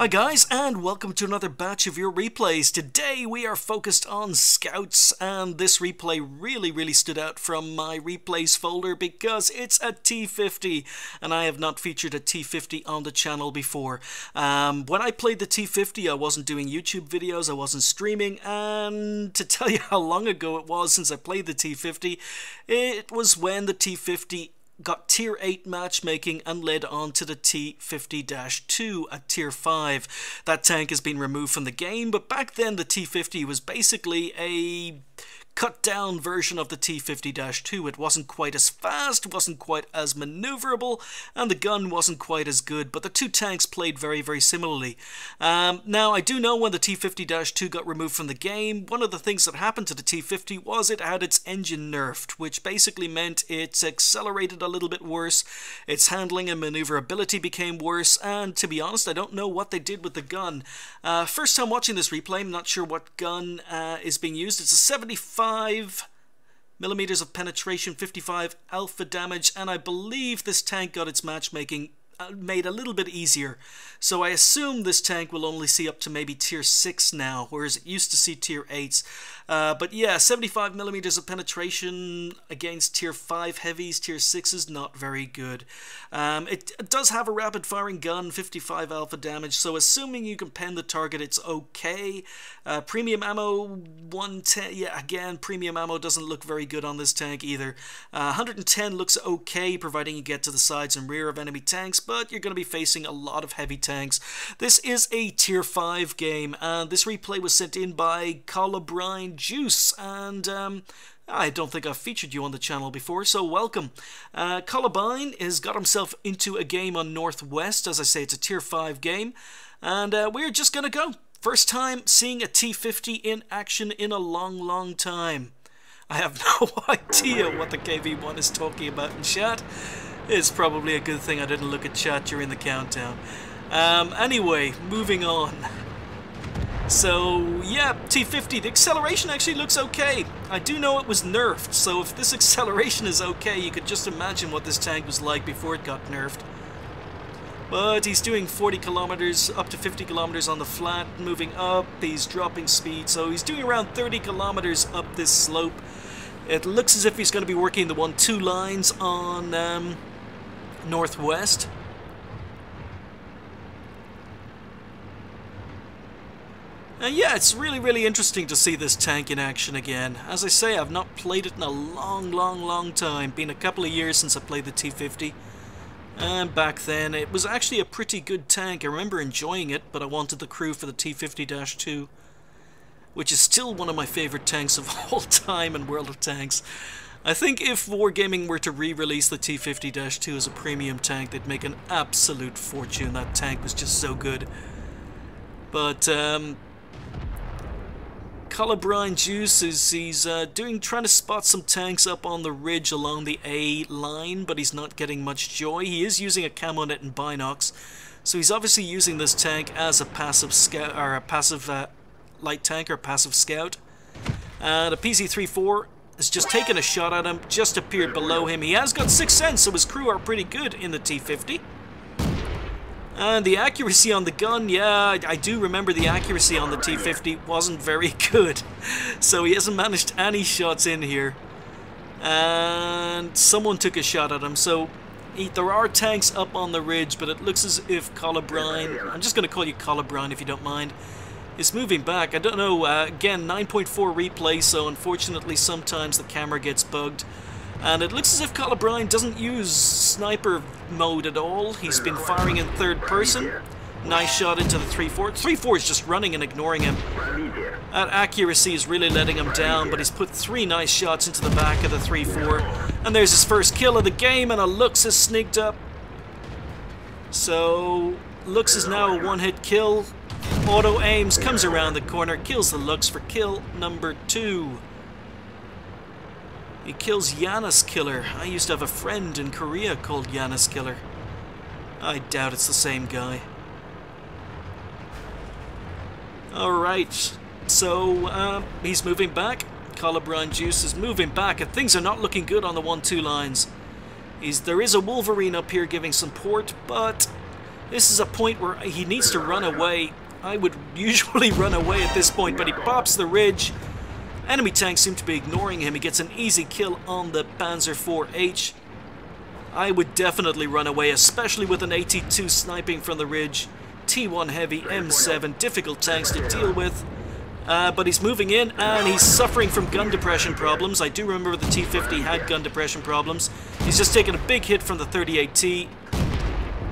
Hi guys, and welcome to another batch of your replays. Today we are focused on scouts, and this replay really stood out from my replays folder because it's a T-50, and I have not featured a T-50 on the channel before. When I played the T-50, I wasn't doing YouTube videos, I wasn't streaming, and to tell you how long ago it was since I played the T-50, it was when the T-50 got Tier 8 matchmaking and led on to the T-50-2 at Tier 5. That tank has been removed from the game, but back then the T-50 was basically a cut down version of the T-50-2. It wasn't quite as fast, wasn't quite as maneuverable, and the gun wasn't quite as good, but the two tanks played very similarly. Now, I do know when the T-50-2 got removed from the game, one of the things that happened to the T-50 was it had its engine nerfed, which basically meant it accelerated a little bit worse, its handling and maneuverability became worse, and to be honest, I don't know what they did with the gun. First time watching this replay, I'm not sure what gun is being used. It's a 75 millimeters of penetration, 55 alpha damage, and I believe this tank got its matchmaking made a little bit easier. So I assume this tank will only see up to maybe Tier 6 now, whereas it used to see Tier 8s. But yeah, 75 millimeters of penetration against Tier 5 heavies, Tier 6 not very good. It does have a rapid firing gun, 55 alpha damage, so assuming you can pen the target, it's okay. Premium ammo, 110, yeah, again, premium ammo doesn't look very good on this tank either. 110 looks okay, providing you get to the sides and rear of enemy tanks, but you're going to be facing a lot of heavy tanks. This is a Tier 5 game, and this replay was sent in by ColubrineDeuce, and I don't think I've featured you on the channel before, so welcome. Colubrine has got himself into a game on Northwest. As I say, it's a Tier 5 game, and we're just going to go. First time seeing a T-50 in action in a long time. I have no idea what the KV1 is talking about in chat. It's probably a good thing I didn't look at chat during the countdown. Anyway, moving on. So, yeah, T-50, the acceleration actually looks okay. I do know it was nerfed, so if this acceleration is okay, you could just imagine what this tank was like before it got nerfed. But he's doing 40 kilometers, up to 50 kilometers on the flat, moving up, he's dropping speed, so he's doing around 30 kilometers up this slope. It looks as if he's going to be working the 1-2 lines on Northwest. And yeah, it's really interesting to see this tank in action again. As I say, I've not played it in a long time. Been a couple of years since I played the T-50. And back then, it was actually a pretty good tank. I remember enjoying it, but I wanted the crew for the T-50-2, which is still one of my favorite tanks of all time in World of Tanks. I think if Wargaming were to re-release the T-50-2 as a premium tank, they'd make an absolute fortune. That tank was just so good. But ColubrineDeuce is trying to spot some tanks up on the ridge along the A line, but he's not getting much joy. He is using a camo net and binocs, so he's obviously using this tank as a passive scout, or a passive light tank, or passive scout. The PZ-34 has just taken a shot at him, just appeared below him. He has got 6th sense, so his crew are pretty good in the T-50. And the accuracy on the gun, yeah, I do remember the accuracy on the T-50 wasn't very good. So he hasn't managed any shots in here. And someone took a shot at him, so there are tanks up on the ridge, but it looks as if Colubrine, I'm just going to call you Colubrine if you don't mind, is moving back. I don't know, again, 9.4 replay, so unfortunately sometimes the camera gets bugged. And it looks as if Colubrine doesn't use sniper mode at all. He's been firing in third person. Nice shot into the 3-4. 3-4 is just running and ignoring him. That accuracy is really letting him down, but he's put 3 nice shots into the back of the 3-4. And there's his first kill of the game, and a Lux is sneaked up. So, Lux is now a one-hit kill. Auto aims, comes around the corner, kills the Lux for kill number 2. He kills Yanis Killer. I used to have a friend in Korea called Yanis Killer. I doubt it's the same guy. Alright, so he's moving back. ColubrineDeuce is moving back, and things are not looking good on the 1-2 lines. There is a Wolverine up here giving support, but This is a point where he needs to run away. I would usually run away at this point, but he pops the ridge. Enemy tanks seem to be ignoring him. He gets an easy kill on the Panzer IV-H. I would definitely run away, especially with an AT-2 sniping from the ridge. T1 Heavy, M7, difficult tanks to deal with. But he's moving in, and he's suffering from gun depression problems. I do remember the T-50 had gun depression problems. He's just taken a big hit from the 38T.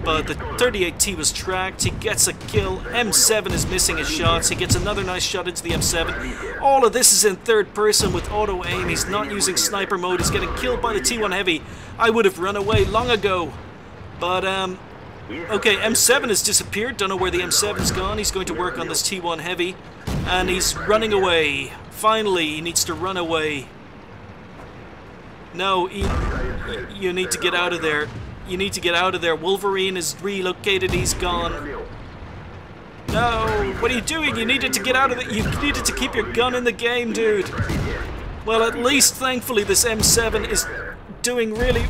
But the 38T was tracked. He gets a kill. M7 is missing his shots. He gets another nice shot into the M7. All of this is in third person with auto aim. He's not using sniper mode. He's getting killed by the T1 Heavy. I would have run away long ago. But, okay, M7 has disappeared. Don't know where the M7's gone. He's going to work on this T1 Heavy. And he's running away. Finally, he needs to run away. No, you need to get out of there. You need to get out of there. Wolverine is relocated. He's gone. No, what are you doing? You needed to get out of it. You needed to keep your gun in the game, dude. Well, at least, thankfully, this M7 is doing really,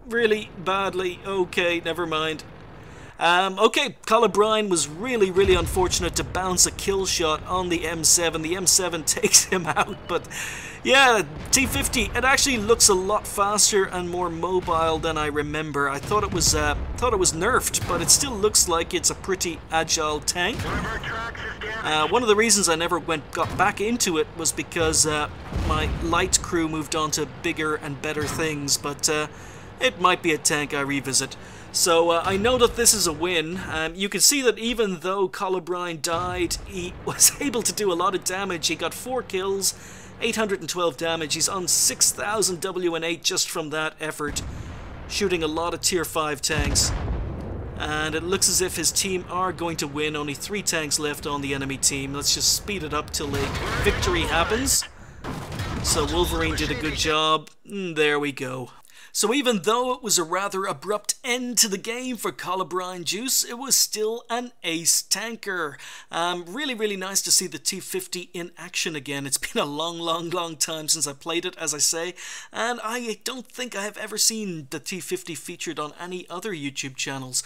really badly. Okay, never mind. Okay, Colubrine was really, really unfortunate to bounce a kill shot on the M7. The M7 takes him out, but yeah, T-50, it actually looks a lot faster and more mobile than I remember. I thought it was nerfed, but it still looks like it's a pretty agile tank. One of the reasons I never got back into it was because my light crew moved on to bigger and better things, but it might be a tank I revisit. So I know that this is a win. You can see that even though Colubrine died, he was able to do a lot of damage. He got 4 kills, 812 damage. He's on 6,000 WN8 just from that effort, shooting a lot of tier 5 tanks. And it looks as if his team are going to win. Only 3 tanks left on the enemy team. Let's just speed it up till a victory happens. So Wolverine did a good job. There we go. So even though it was a rather abrupt end to the game for ColubrineDeuce, it was still an ace tanker. Really, really nice to see the T-50 in action again. It's been a long time since I played it, as I say, and I don't think I have ever seen the T-50 featured on any other YouTube channels.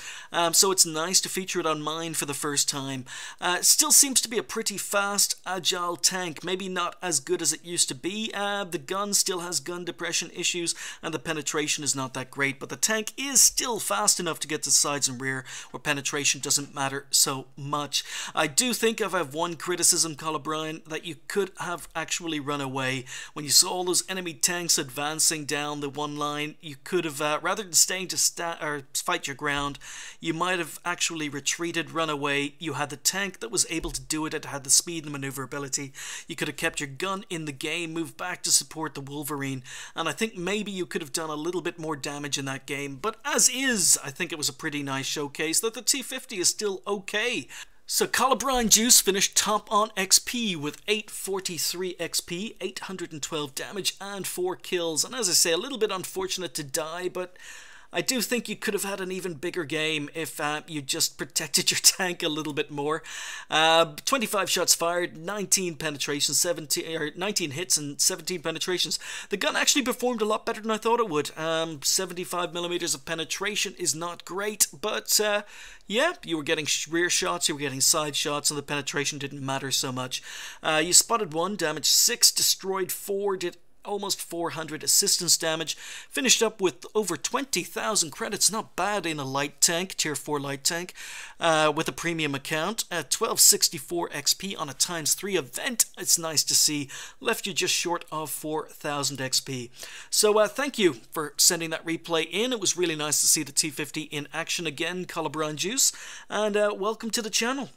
So it's nice to feature it on mine for the first time. It still seems to be a pretty fast, agile tank. Maybe not as good as it used to be. The gun still has gun depression issues, and the penetration is not that great, but the tank is still fast enough to get to sides and rear where penetration doesn't matter so much. I do think if I have one criticism, Colubrine, that you could have actually run away. When you saw all those enemy tanks advancing down the one line, you could have, rather than staying to fight your ground, you might have actually retreated, run away. You had the tank that was able to do it, it had the speed and maneuverability. You could have kept your gun in the game, moved back to support the Wolverine, and I think maybe you could have done a little bit more damage in that game, but as is, I think it was a pretty nice showcase that the T-50 is still okay. So ColubrineDeuce finished top on XP with 843 XP, 812 damage and 4 kills, and as I say, a little bit unfortunate to die, but I do think you could have had an even bigger game if you just protected your tank a little bit more. 25 shots fired, 19 penetrations, 19 hits and 17 penetrations. The gun actually performed a lot better than I thought it would. 75 millimeters of penetration is not great, but yeah, you were getting rear shots, you were getting side shots, and the penetration didn't matter so much. You spotted 1, damaged 6, destroyed 4, did almost 400 assistance damage, finished up with over 20,000 credits, not bad in a light tank, tier 4 light tank, with a premium account, 1264 XP on a ×3 event. It's nice to see, left you just short of 4,000 XP. So thank you for sending that replay in. It was really nice to see the T-50 in action again, ColubrineDeuce, and welcome to the channel.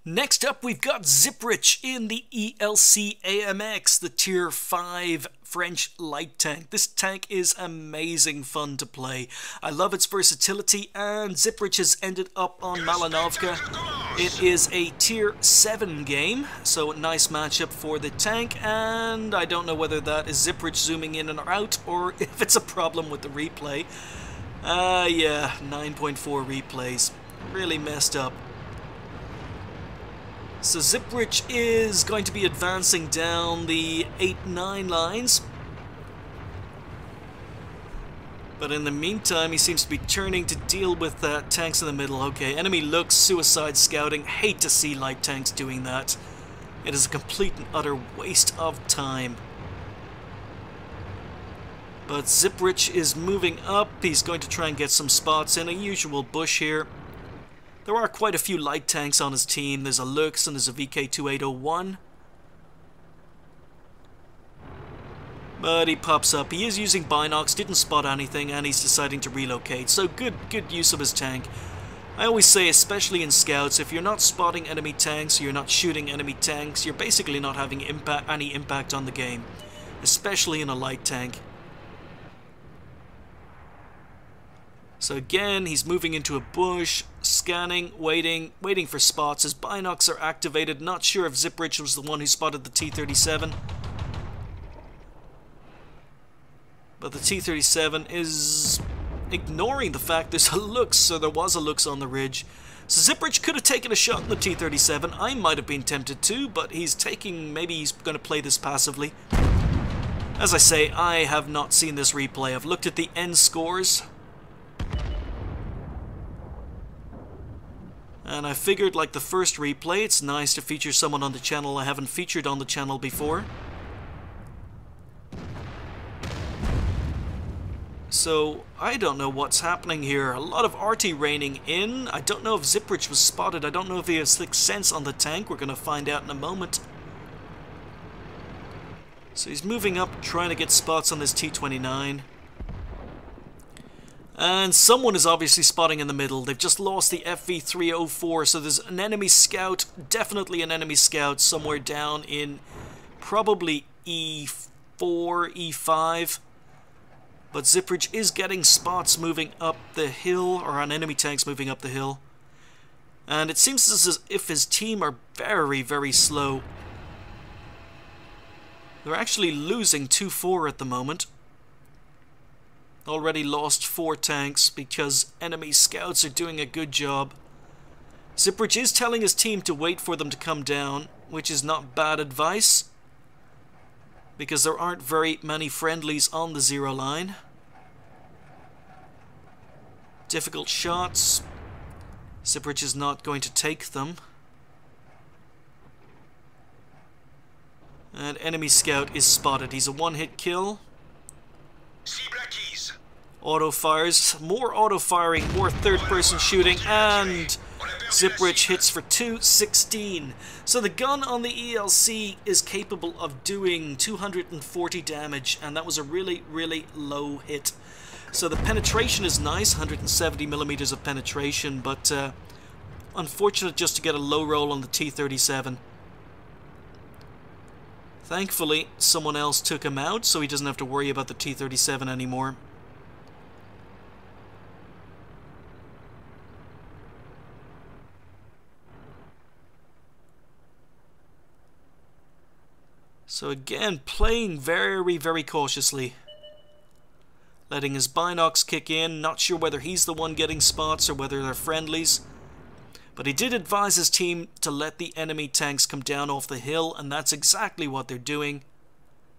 Next up, we've got Ziprich in the ELC AMX, the tier 5 French light tank. This tank is amazing fun to play. I love its versatility, and Ziprich has ended up on Malinovka. It is a tier 7 game, so a nice matchup for the tank, and I don't know whether that is Ziprich zooming in and out, or if it's a problem with the replay. Yeah, 9.4 replays. Really messed up. So Ziprich is going to be advancing down the 8-9 lines. But in the meantime, he seems to be turning to deal with tanks in the middle. Okay, enemy looks, suicide scouting. Hate to see light tanks doing that. It is a complete and utter waste of time. But Ziprich is moving up. He's going to try and get some spots in a usual bush here. There are quite a few light tanks on his team. There's a Lux and there's a VK2801. But he pops up. He is using binocs, didn't spot anything, and he's deciding to relocate. So good use of his tank. I always say, especially in scouts, if you're not spotting enemy tanks, you're not shooting enemy tanks, you're basically not having any impact on the game. Especially in a light tank. So again, he's moving into a bush, scanning, waiting for spots. His binocs are activated. Not sure if Ziprich was the one who spotted the T-37. But the T-37 is ignoring the fact there's a Lux, so there was a Lux on the ridge. So Ziprich could have taken a shot in the T-37. I might have been tempted to, but maybe he's going to play this passively. As I say, I have not seen this replay. I've looked at the end scores. And I figured, like the first replay, it's nice to feature someone on the channel I haven't featured on the channel before. So, I don't know what's happening here. A lot of RT raining in. I don't know if Ziprich was spotted. I don't know if he has sixth sense on the tank. We're going to find out in a moment. So he's moving up, trying to get spots on this T-29. And someone is obviously spotting in the middle. They've just lost the FV304, so there's an enemy scout, definitely an enemy scout, somewhere down in probably E4, E5. But Ziprich is getting spots moving up the hill, or on enemy tanks moving up the hill. And it seems as if his team are very, very slow. They're actually losing 2-4 at the moment. Already lost 4 tanks because enemy scouts are doing a good job. Ziprich is telling his team to wait for them to come down, which is not bad advice, because there aren't very many friendlies on the 0 line. Difficult shots. Ziprich is not going to take them. And enemy scout is spotted. He's a one-hit kill. Auto fires, more auto firing, more third-person shooting, and Ziprich hits for 216. So the gun on the ELC is capable of doing 240 damage, and that was a really, really low hit. So the penetration is nice, 170 millimeters of penetration, but unfortunate just to get a low roll on the T-37. Thankfully, someone else took him out, so he doesn't have to worry about the T-37 anymore. So again, playing very, very cautiously. Letting his binocs kick in, not sure whether he's the one getting spots or whether they're friendlies. But he did advise his team to let the enemy tanks come down off the hill, and that's exactly what they're doing.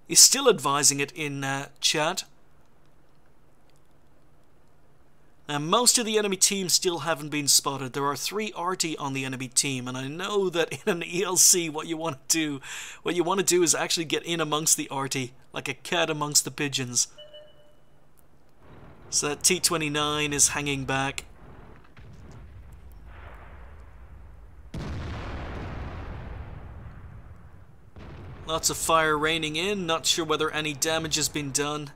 He's still advising it in chat. Now, most of the enemy team still haven't been spotted. There are 3 RT on the enemy team, and I know that in an ELC, what you want to do is actually get in amongst the RT, like a cat amongst the pigeons. So that T-29 is hanging back. Lots of fire raining in, not sure whether any damage has been done.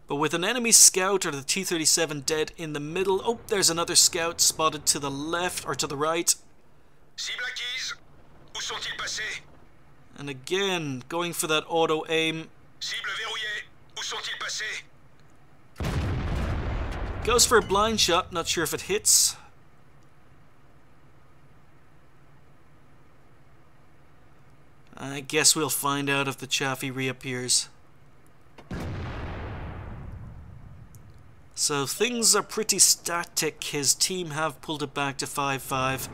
But with an enemy scout or the T-37 dead in the middle... Oh, there's another scout spotted to the left or to the right. And again, going for that auto aim. Goes for a blind shot, not sure if it hits. I guess we'll find out if the Chaffee reappears. So things are pretty static. His team have pulled it back to 5-5.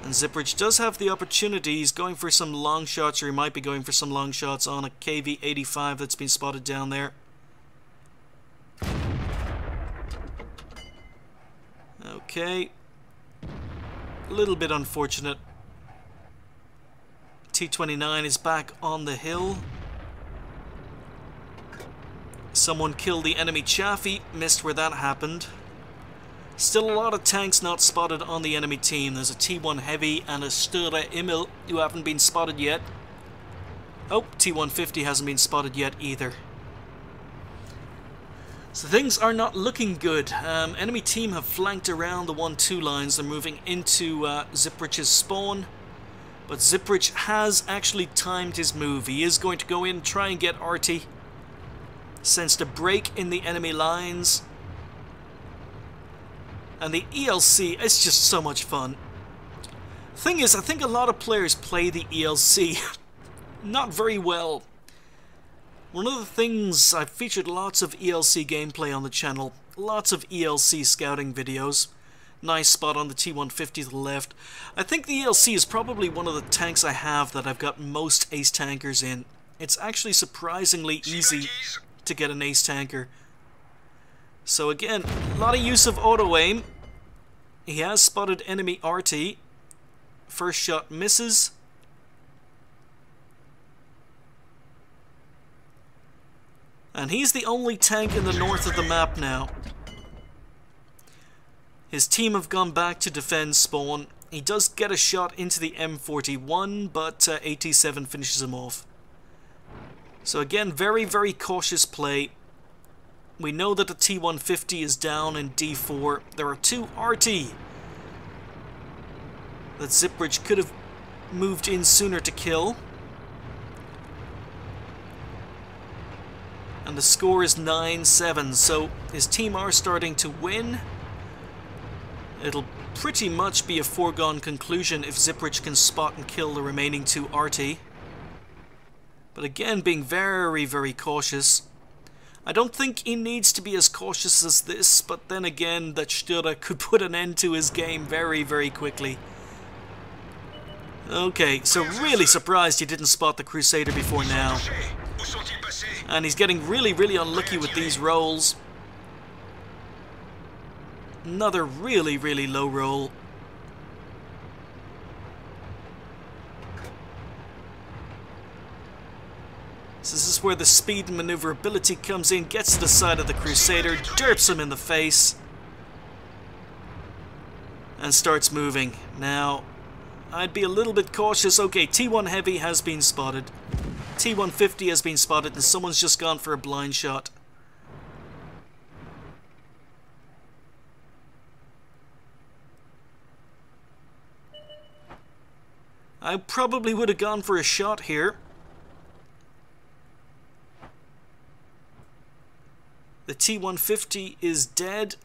And Ziprich does have the opportunity. He's going for some long shots, or he might be going for some long shots on a KV-85 that's been spotted down there. Okay. A little bit unfortunate. T-29 is back on the hill. Someone killed the enemy Chaffee. Missed where that happened. Still a lot of tanks not spotted on the enemy team. There's a T1 Heavy and a Sture Immel who haven't been spotted yet. Oh, T-150 hasn't been spotted yet either. So things are not looking good. Enemy team have flanked around the 1-2 lines. They're moving into Ziprich's spawn. But Ziprich has actually timed his move. He is going to go in and try and get Arty. Sensed a break in the enemy lines. And the ELC is just so much fun. Thing is, I think a lot of players play the ELC not very well. One of the things, I've featured lots of ELC gameplay on the channel. Lots of ELC scouting videos. Nice spot on the T-150 to the left. I think the ELC is probably one of the tanks I have that I've got most ace tankers in. It's actually surprisingly easy to get an ace tanker. So again, a lot of use of auto aim. He has spotted enemy RT. First shot misses. And he's the only tank in the north of the map now. His team have gone back to defend spawn. He does get a shot into the M41, but AT-7 finishes him off. So again, very, very cautious play. We know that the T-150 is down in D4. There are 2 RT that Ziprich could have moved in sooner to kill. And the score is 9-7, so his team are starting to win. It'll pretty much be a foregone conclusion if Ziprich can spot and kill the remaining 2 RT. But again, being very, very cautious. I don't think he needs to be as cautious as this, but then again, that Sture could put an end to his game very, very quickly. Okay, so really surprised he didn't spot the Crusader before now. And he's getting really, really unlucky with these rolls. Another really, really low roll. So this is where the speed and maneuverability comes in, gets to the side of the Crusader, derps him in the face, and starts moving. Now, I'd be a little bit cautious. Okay, T1 Heavy has been spotted. T-150 has been spotted, and someone's just gone for a blind shot. I probably would have gone for a shot here. The T-150 is dead.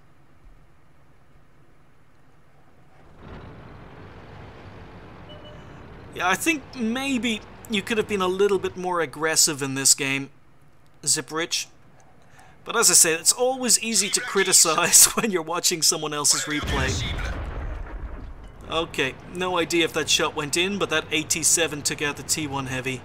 Yeah, I think maybe you could have been a little bit more aggressive in this game, Ziprich. But as I say, it's always easy to criticize when you're watching someone else's replay. Okay, no idea if that shot went in, but that AT-7 took out the T1 Heavy.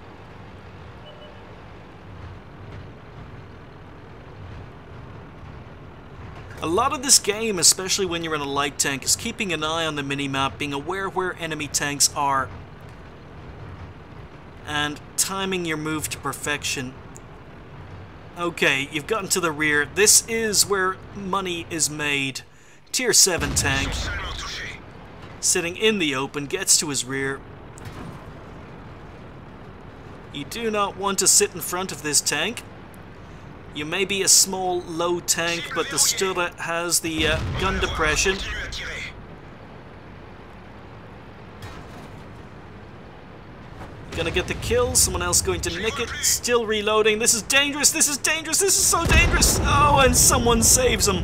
A lot of this game, especially when you're in a light tank, is keeping an eye on the minimap, being aware where enemy tanks are, and timing your move to perfection. Okay, you've gotten to the rear. This is where money is made. Tier 7 tank, sitting in the open, gets to his rear. You do not want to sit in front of this tank. You may be a small, low tank, but the Sture has the gun depression. Gonna get the kill, someone else going to nick it, still reloading. This is dangerous, this is dangerous, this is so dangerous! Oh, and someone saves him.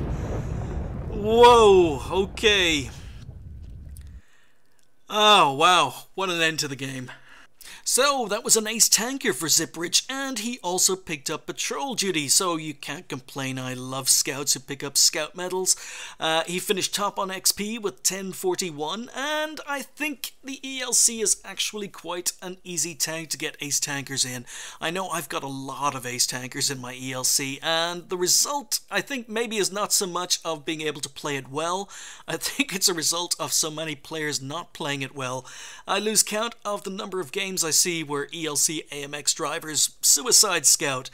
Whoa, okay. Oh, wow, what an end to the game. So that was an ace tanker for Ziprich, and he also picked up patrol duty, so you can't complain. I love scouts who pick up scout medals. He finished top on XP with 1041, and I think the ELC is actually quite an easy tank to get ace tankers in. I know I've got a lot of ace tankers in my ELC, and the result, I think, maybe is not so much of being able to play it well. I think it's a result of so many players not playing it well. I lose count of the number of games I see where ELC AMX drivers suicide scout.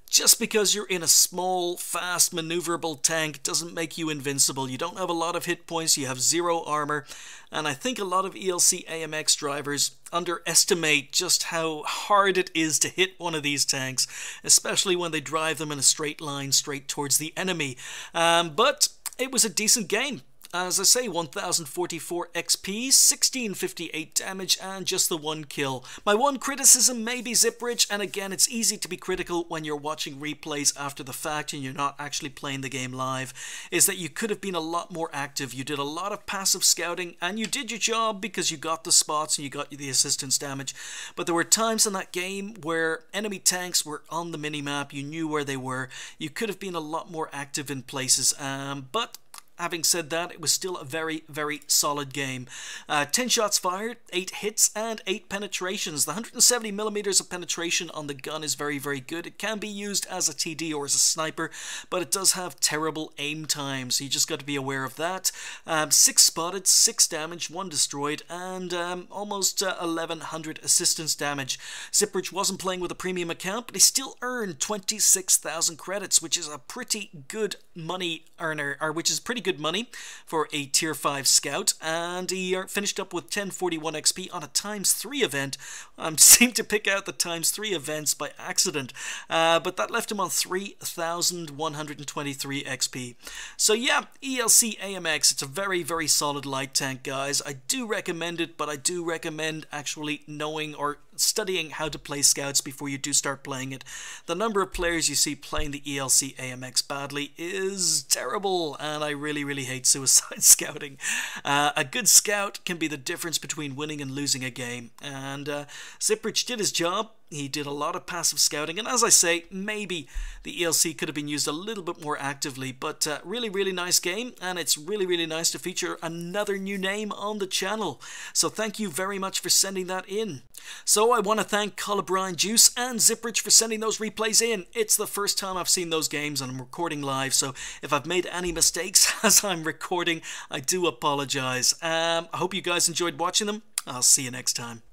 Just because you're in a small, fast, maneuverable tank doesn't make you invincible. You don't have a lot of hit points, you have 0 armor, and I think a lot of ELC AMX drivers underestimate just how hard it is to hit one of these tanks, especially when they drive them in a straight line straight towards the enemy. But it was a decent game. As I say, 1044 XP, 1658 damage, and just the 1 kill. My one criticism may be Ziprich, and again, it's easy to be critical when you're watching replays after the fact and you're not actually playing the game live, is that you could have been a lot more active. You did a lot of passive scouting, and you did your job because you got the spots and you got the assistance damage. But there were times in that game where enemy tanks were on the minimap, you knew where they were. You could have been a lot more active in places, but having said that, it was still a very, very solid game. 10 shots fired, 8 hits, and 8 penetrations. The 170mm of penetration on the gun is very, very good. It can be used as a TD or as a sniper, but it does have terrible aim time, so you just got to be aware of that. 6 spotted, 6 damage, 1 destroyed, and almost 1100 assistance damage. Ziprich wasn't playing with a premium account, but he still earned 26,000 credits, which is a pretty good money earner, or which is pretty good money for a tier 5 scout, and he finished up with 1041 XP on a ×3 event. I seem to pick out the ×3 events by accident, but that left him on 3123 XP. So yeah, ELC AMX, it's a very, very solid light tank, guys. I do recommend it, but I do recommend actually knowing or studying how to play scouts before you do start playing it. The number of players you see playing the ELC AMX badly is terrible, and I really hate suicide scouting. A good scout can be the difference between winning and losing a game, and Ziprich did his job. He did a lot of passive scouting, and as I say, maybe the ELC could have been used a little bit more actively, but really nice game, and it's really nice to feature another new name on the channel. So thank you very much for sending that in. So I want to thank ColubrineDeuce and Ziprich for sending those replays in. It's the first time I've seen those games, and I'm recording live, so if I've made any mistakes as I'm recording, I do apologize. I hope you guys enjoyed watching them. I'll see you next time.